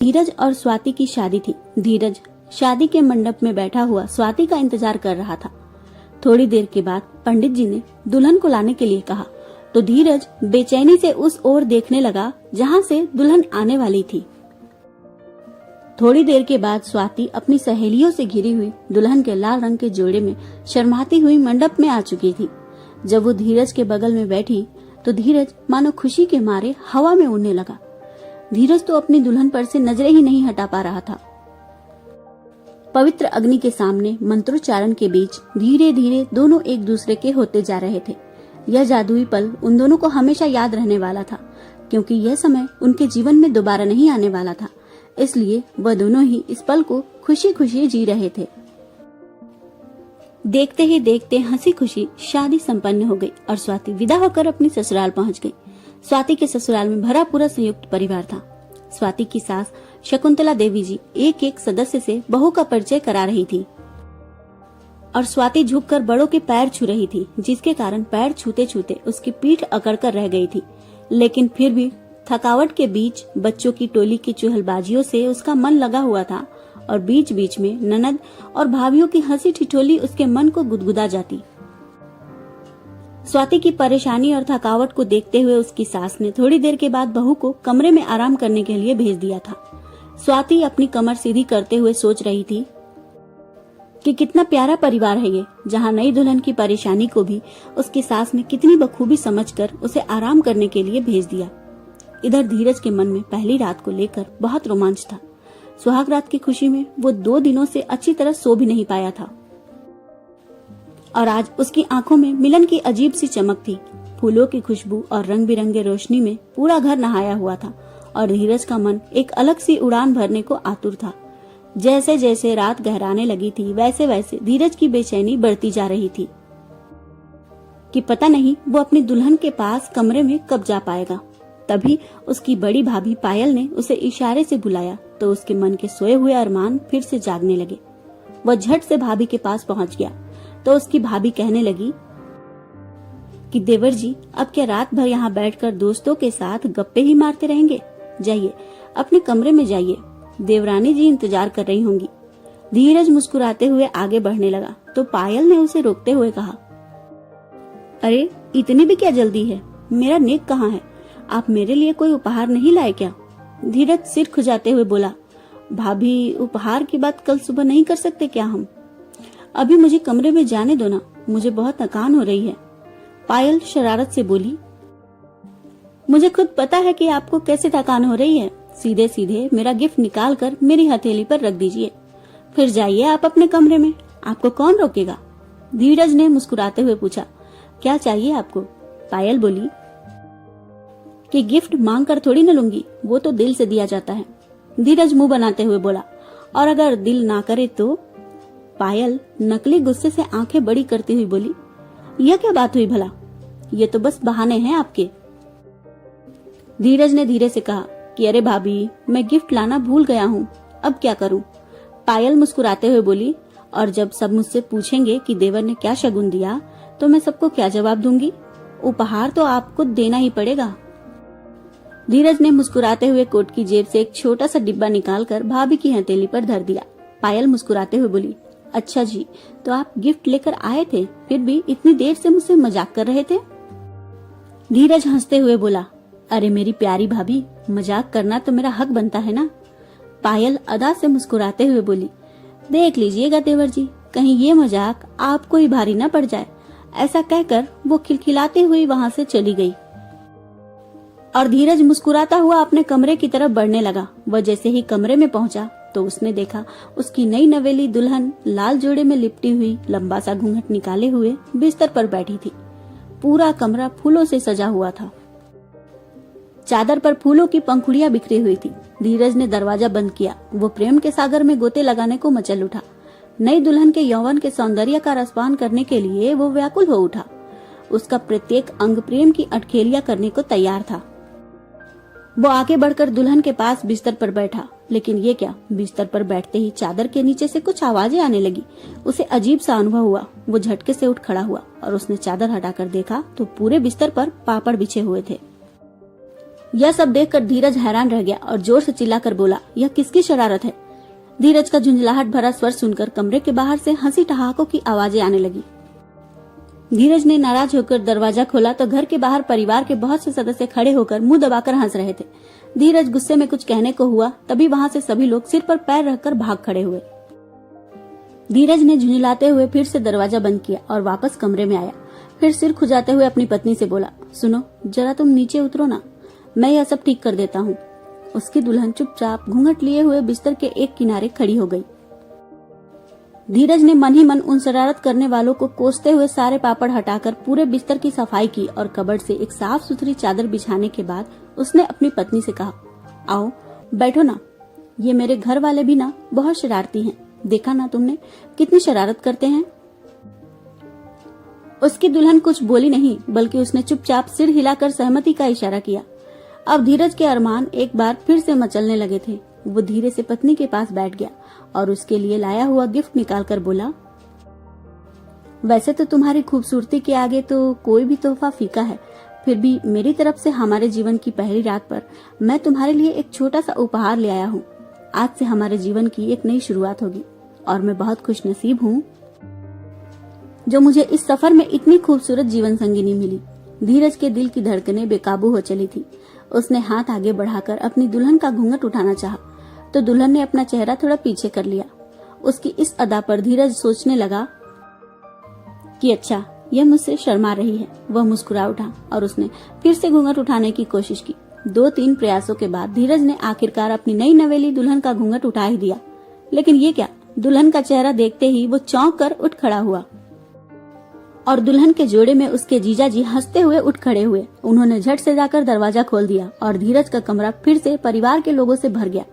धीरज और स्वाति की शादी थी। धीरज शादी के मंडप में बैठा हुआ स्वाति का इंतजार कर रहा था। थोड़ी देर के बाद पंडित जी ने दुल्हन को लाने के लिए कहा तो धीरज बेचैनी से उस ओर देखने लगा जहां से दुल्हन आने वाली थी। थोड़ी देर के बाद स्वाति अपनी सहेलियों से घिरी हुई दुल्हन के लाल रंग के जोड़े में शर्माती हुई मंडप में आ चुकी थी। जब वो धीरज के बगल में बैठी तो धीरज मानो खुशी के मारे हवा में उड़ने लगा। धीरज तो अपनी दुल्हन पर से नजरें ही नहीं हटा पा रहा था। पवित्र अग्नि के सामने मंत्रोच्चारण के बीच धीरे धीरे दोनों एक दूसरे के होते जा रहे थे। यह जादुई पल उन दोनों को हमेशा याद रहने वाला था, क्योंकि यह समय उनके जीवन में दोबारा नहीं आने वाला था। इसलिए वह दोनों ही इस पल को खुशी खुशी जी रहे थे। देखते ही देखते हंसी खुशी शादी संपन्न हो गई और स्वाति विदा होकर अपनी ससुराल पहुंच गई। स्वाति के ससुराल में भरा पूरा संयुक्त परिवार था। स्वाति की सास शकुंतला देवी जी एक एक सदस्य से बहू का परिचय करा रही थी और स्वाति झुककर बड़ों के पैर छू रही थी, जिसके कारण पैर छूते छूते उसकी पीठ अकड़कर रह गई थी। लेकिन फिर भी थकावट के बीच बच्चों की टोली की चुहलबाजियों से उसका मन लगा हुआ था और बीच बीच में ननद और भाभियों की हंसी ठिठोली उसके मन को गुदगुदा जाती। स्वाति की परेशानी और थकावट को देखते हुए उसकी सास ने थोड़ी देर के बाद बहू को कमरे में आराम करने के लिए भेज दिया था। स्वाति अपनी कमर सीधी करते हुए सोच रही थी कि कितना प्यारा परिवार है ये, जहाँ नई दुल्हन की परेशानी को भी उसकी सास ने कितनी बखूबी समझकर उसे आराम करने के लिए भेज दिया। इधर धीरज के मन में पहली रात को लेकर बहुत रोमांच था। सुहाग रात की खुशी में वो 2 दिनों से अच्छी तरह सो भी नहीं पाया था और आज उसकी आंखों में मिलन की अजीब सी चमक थी। फूलों की खुशबू और रंग बिरंगे रोशनी में पूरा घर नहाया हुआ था और धीरज का मन एक अलग सी उड़ान भरने को आतुर था। जैसे जैसे रात गहराने लगी थी वैसे वैसे धीरज की बेचैनी बढ़ती जा रही थी कि पता नहीं वो अपनी दुल्हन के पास कमरे में कब जा पाएगा। तभी उसकी बड़ी भाभी पायल ने उसे इशारे से बुलाया तो उसके मन के सोए हुए अरमान फिर से जागने लगे। वह झट से भाभी के पास पहुंच गया तो उसकी भाभी कहने लगी कि देवर जी, अब क्या रात भर यहाँ बैठकर दोस्तों के साथ गप्पे ही मारते रहेंगे? जाइए अपने कमरे में जाइए, देवरानी जी इंतजार कर रही होंगी। धीरज मुस्कुराते हुए आगे बढ़ने लगा तो पायल ने उसे रोकते हुए कहा, अरे इतनी भी क्या जल्दी है? मेरा नेक कहाँ है? आप मेरे लिए कोई उपहार नहीं लाए क्या? धीरज सिर खुजाते हुए बोला, भाभी उपहार की बात कल सुबह नहीं कर सकते क्या हम? अभी मुझे कमरे में जाने दो ना, मुझे बहुत थकान हो रही है। पायल शरारत से बोली, मुझे खुद पता है कि आपको कैसे थकान हो रही है। सीधे सीधे मेरा गिफ्ट निकाल कर मेरी हथेली पर रख दीजिए, फिर जाइए आप अपने कमरे में, आपको कौन रोकेगा? धीरज ने मुस्कुराते हुए पूछा, क्या चाहिए आपको? पायल बोली कि गिफ्ट मांग कर थोड़ी न लूंगी, वो तो दिल से दिया जाता है। धीरज मुंह बनाते हुए बोला, और अगर दिल ना करे तो? पायल नकली गुस्से से आंखें बड़ी करती हुई बोली, यह क्या बात हुई भला? ये तो बस बहाने हैं आपके। धीरज ने धीरे से कहा कि अरे भाभी, मैं गिफ्ट लाना भूल गया हूँ, अब क्या करूँ? पायल मुस्कुराते हुए बोली, और जब सब मुझसे पूछेंगे कि देवर ने क्या शगुन दिया तो मैं सबको क्या जवाब दूंगी? उपहार तो आपको देना ही पड़ेगा। धीरज ने मुस्कुराते हुए कोट की जेब से एक छोटा सा डिब्बा निकालकर भाभी की हथेली पर धर दिया। पायल मुस्कुराते हुए बोली, अच्छा जी, तो आप गिफ्ट लेकर आए थे, फिर भी इतनी देर से मुझसे मजाक कर रहे थे? धीरज हंसते हुए बोला, अरे मेरी प्यारी भाभी, मजाक करना तो मेरा हक बनता है ना। पायल अदा से मुस्कुराते हुए बोली, देख लीजिएगा देवर जी, कहीं ये मजाक आपको ही भारी न पड़ जाए। ऐसा कहकर वो खिलखिलाती हुई वहाँ से चली गई और धीरज मुस्कुराता हुआ अपने कमरे की तरफ बढ़ने लगा। वह जैसे ही कमरे में पहुंचा तो उसने देखा उसकी नई नवेली दुल्हन लाल जोड़े में लिपटी हुई लंबा सा घूंघट निकाले हुए बिस्तर पर बैठी थी। पूरा कमरा फूलों से सजा हुआ था। चादर पर फूलों की पंखुड़ियां बिखरी हुई थी। धीरज ने दरवाजा बंद किया। वो प्रेम के सागर में गोते लगाने को मचल उठा। नई दुल्हन के यौवन के सौंदर्य का रसपान करने के लिए वो व्याकुल हो उठा। उसका प्रत्येक अंग प्रेम की अटखेलियां करने को तैयार था। वो आगे बढ़कर दुल्हन के पास बिस्तर पर बैठा, लेकिन ये क्या, बिस्तर पर बैठते ही चादर के नीचे से कुछ आवाजें आने लगी। उसे अजीब सा अनुभव हुआ। वो झटके से उठ खड़ा हुआ और उसने चादर हटाकर देखा तो पूरे बिस्तर पर पापड़ बिछे हुए थे। यह सब देखकर धीरज हैरान रह गया और जोर से चिल्लाकर बोला, यह किसकी शरारत है? धीरज का झुंझलाहट भरा स्वर सुनकर कमरे के बाहर से हंसी ठहाकों की आवाजें आने लगी। धीरज ने नाराज होकर दरवाजा खोला तो घर के बाहर परिवार के बहुत से सदस्य खड़े होकर मुंह दबाकर हंस रहे थे। धीरज गुस्से में कुछ कहने को हुआ, तभी वहां से सभी लोग सिर पर पैर रखकर भाग खड़े हुए। धीरज ने झुंझलाते हुए फिर से दरवाजा बंद किया और वापस कमरे में आया। फिर सिर खुजाते हुए अपनी पत्नी से बोला, सुनो जरा तुम नीचे उतरो ना, मैं यह सब ठीक कर देता हूँ। उसकी दुल्हन चुपचाप घूंघट लिए हुए बिस्तर के एक किनारे खड़ी हो गई। धीरज ने मन ही मन उन शरारत करने वालों को कोसते हुए सारे पापड़ हटाकर पूरे बिस्तर की सफाई की और कबर्ड से एक साफ सुथरी चादर बिछाने के बाद उसने अपनी पत्नी से कहा, आओ बैठो ना, ये मेरे घर वाले भी ना बहुत शरारती हैं, देखा ना तुमने कितनी शरारत करते हैं। उसकी दुल्हन कुछ बोली नहीं, बल्कि उसने चुपचाप सिर हिलाकर सहमति का इशारा किया। अब धीरज के अरमान एक बार फिर से मचलने लगे थे। वो धीरे से पत्नी के पास बैठ गया और उसके लिए लाया हुआ गिफ्ट निकालकर बोला, वैसे तो तुम्हारी खूबसूरती के आगे तो कोई भी तोहफा फीका है, फिर भी मेरी तरफ से हमारे जीवन की पहली रात पर मैं तुम्हारे लिए एक छोटा सा उपहार ले आया हूँ। आज से हमारे जीवन की एक नई शुरुआत होगी और मैं बहुत खुशनसीब हूँ जो मुझे इस सफर में इतनी खूबसूरत जीवन संगिनी मिली। धीरज के दिल की धड़कनें बेकाबू हो चली थी। उसने हाथ आगे बढ़ाकर अपनी दुल्हन का घूंघट उठाना चाहा तो दुल्हन ने अपना चेहरा थोड़ा पीछे कर लिया। उसकी इस अदा पर धीरज सोचने लगा कि अच्छा, यह मुझसे शर्मा रही है। वह मुस्कुरा उठा और उसने फिर से घूंघट उठाने की कोशिश की। 2-3 प्रयासों के बाद धीरज ने आखिरकार अपनी नई नवेली दुल्हन का घूंघट उठा ही दिया। लेकिन ये क्या, दुल्हन का चेहरा देखते ही वो चौंक कर उठ खड़ा हुआ और दुल्हन के जोड़े में उसके जीजाजी हंसते हुए उठ खड़े हुए। उन्होंने झट से जाकर दरवाजा खोल दिया और धीरज का कमरा फिर से परिवार के लोगों से भर गया।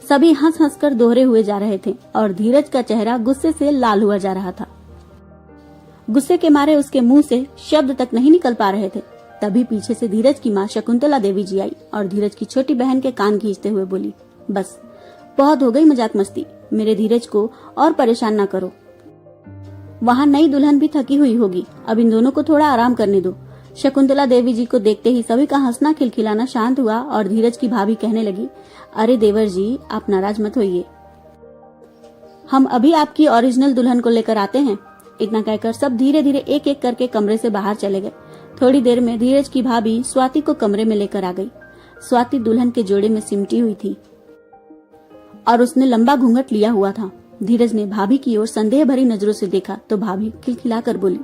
सभी हंस हंस कर दोहरे हुए जा रहे थे और धीरज का चेहरा गुस्से से लाल हुआ जा रहा था। गुस्से के मारे उसके मुंह से शब्द तक नहीं निकल पा रहे थे। तभी पीछे से धीरज की माँ शकुंतला देवी जी आई और धीरज की छोटी बहन के कान खींचते हुए बोली, बस बहुत हो गई मजाक मस्ती, मेरे धीरज को और परेशान न करो। वहाँ नई दुल्हन भी थकी हुई होगी, अब इन दोनों को थोड़ा आराम करने दो। शकुंतला देवी जी को देखते ही सभी का हंसना खिलखिलाना शांत हुआ और धीरज की भाभी कहने लगी, अरे देवर जी, आप नाराज मत होइए, हम अभी आपकी ओरिजिनल दुल्हन को लेकर आते हैं। इतना कहकर सब धीरे धीरे एक एक करके कमरे से बाहर चले गए। थोड़ी देर में धीरज की भाभी स्वाति को कमरे में लेकर आ गई। स्वाति दुल्हन के जोड़े में सिमटी हुई थी और उसने लंबा घूंघट लिया हुआ था। धीरज ने भाभी की ओर संदेह भरी नजरों से देखा तो भाभी खिलखिलाकर बोली,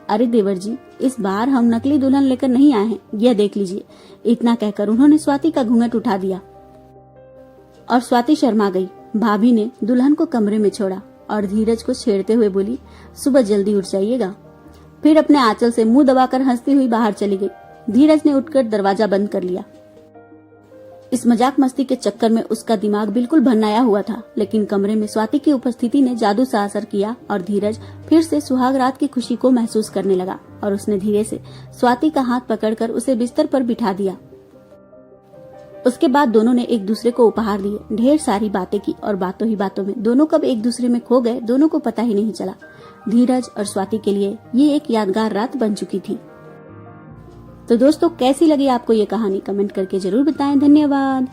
अरे देवर जी, इस बार हम नकली दुल्हन लेकर नहीं आए हैं, यह देख लीजिए। इतना कहकर उन्होंने स्वाति का घूंघट उठा दिया और स्वाति शर्मा गई। भाभी ने दुल्हन को कमरे में छोड़ा और धीरज को छेड़ते हुए बोली, सुबह जल्दी उठ जाइएगा। फिर अपने आंचल से मुंह दबाकर हंसती हुई बाहर चली गई। धीरज ने उठकर दरवाजा बंद कर लिया। इस मजाक मस्ती के चक्कर में उसका दिमाग बिल्कुल भन्नाया हुआ था, लेकिन कमरे में स्वाति की उपस्थिति ने जादू सा असर किया और धीरज फिर से सुहाग रात की खुशी को महसूस करने लगा और उसने धीरे से स्वाति का हाथ पकड़कर उसे बिस्तर पर बिठा दिया। उसके बाद दोनों ने एक दूसरे को उपहार दिए, ढेर सारी बातें की और बातों ही बातों में दोनों कब एक दूसरे में खो गए दोनों को पता ही नहीं चला। धीरज और स्वाति के लिए ये एक यादगार रात बन चुकी थी। तो दोस्तों, कैसी लगी आपको ये कहानी कमेंट करके जरूर बताएं। धन्यवाद।